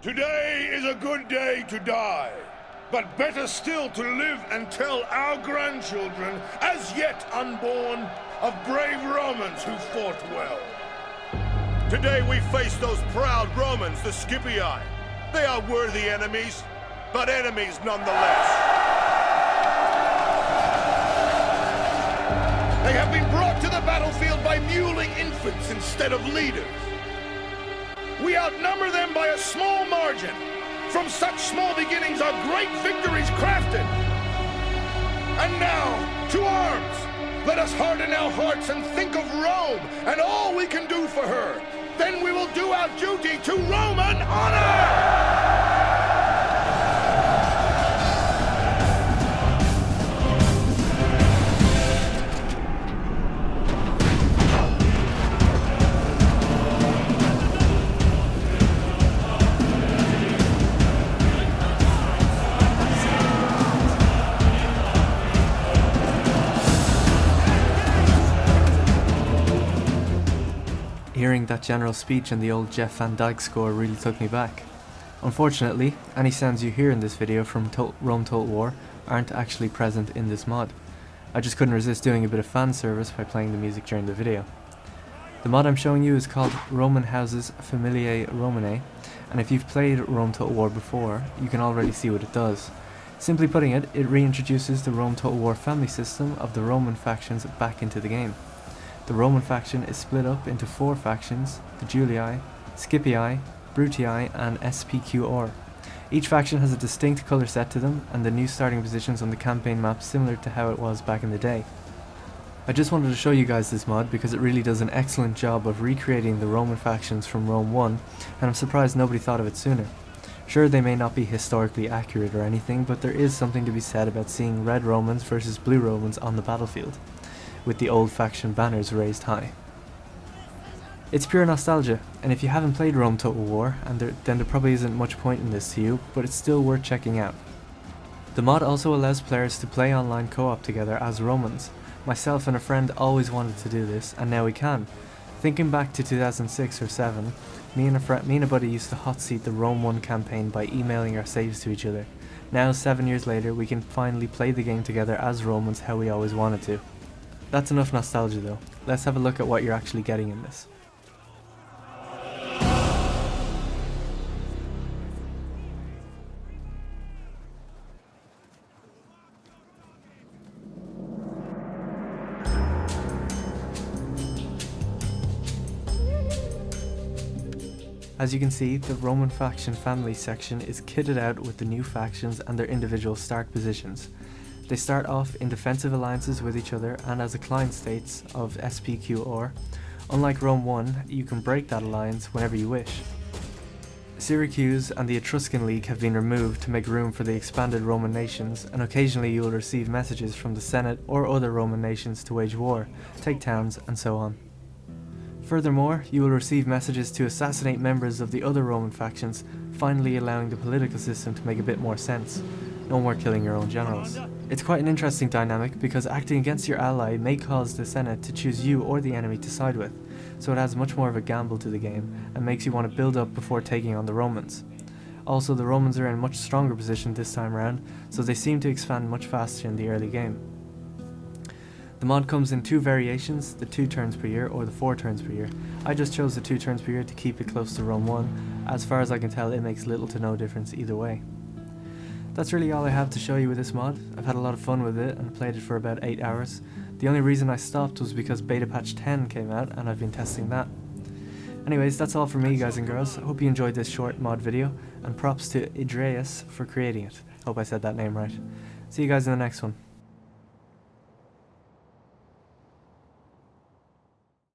Today is a good day to die, but better still to live and tell our grandchildren, as yet unborn, of brave Romans who fought well. Today we face those proud Romans, the Scipii. They are worthy enemies, but enemies nonetheless. They have been brought to the battlefield by muling infants instead of leaders. We outnumber them by a small margin. From such small beginnings are great victories crafted. And now, to arms! Let us harden our hearts and think of Rome and all we can do for her. Then we will do our duty to Roman honor! Hearing that general speech and the old Jeff Van Dyke score really took me back. Unfortunately, any sounds you hear in this video from Rome Total War aren't actually present in this mod. I just couldn't resist doing a bit of fan service by playing the music during the video. The mod I'm showing you is called Roman Houses Familiae Romanae, and if you've played Rome Total War before, you can already see what it does. Simply putting it, it reintroduces the Rome Total War family system of the Roman factions back into the game. The Roman faction is split up into 4 factions: the Julii, Scipii, Brutii and SPQR. Each faction has a distinct colour set to them, and the new starting positions on the campaign map similar to how it was back in the day. I just wanted to show you guys this mod because it really does an excellent job of recreating the Roman factions from Rome 1, and I'm surprised nobody thought of it sooner. Sure, they may not be historically accurate or anything, but there is something to be said about seeing red Romans versus blue Romans on the battlefield, with the old faction banners raised high. It's pure nostalgia, and if you haven't played Rome Total War, then there probably isn't much point in this to you, but it's still worth checking out. The mod also allows players to play online co-op together as Romans. Myself and a friend always wanted to do this, and now we can. Thinking back to 2006 or 7, me and a buddy used to hot seat the Rome 1 campaign by emailing our saves to each other. Now, 7 years later, we can finally play the game together as Romans how we always wanted to. That's enough nostalgia though. Let's have a look at what you're actually getting in this. As you can see, the Roman faction family section is kitted out with the new factions and their individual start positions. They start off in defensive alliances with each other and as a client states of SPQR. Unlike Rome 1, you can break that alliance whenever you wish. Syracuse and the Etruscan League have been removed to make room for the expanded Roman nations, and occasionally you will receive messages from the Senate or other Roman nations to wage war, take towns, and so on. Furthermore, you will receive messages to assassinate members of the other Roman factions, finally allowing the political system to make a bit more sense. No more killing your own generals. It's quite an interesting dynamic because acting against your ally may cause the Senate to choose you or the enemy to side with, so it adds much more of a gamble to the game and makes you want to build up before taking on the Romans. Also, the Romans are in a much stronger position this time around, so they seem to expand much faster in the early game. The mod comes in 2 variations, the 2 turns per year or the 4 turns per year. I just chose the 2 turns per year to keep it close to Rome 1. As far as I can tell, it makes little to no difference either way. That's really all I have to show you with this mod. I've had a lot of fun with it and played it for about 8 hours. The only reason I stopped was because beta patch 10 came out and I've been testing that. Anyways, that's all from me guys and girls. I hope you enjoyed this short mod video, and props to Idreus for creating it. Hope I said that name right. See you guys in the next one.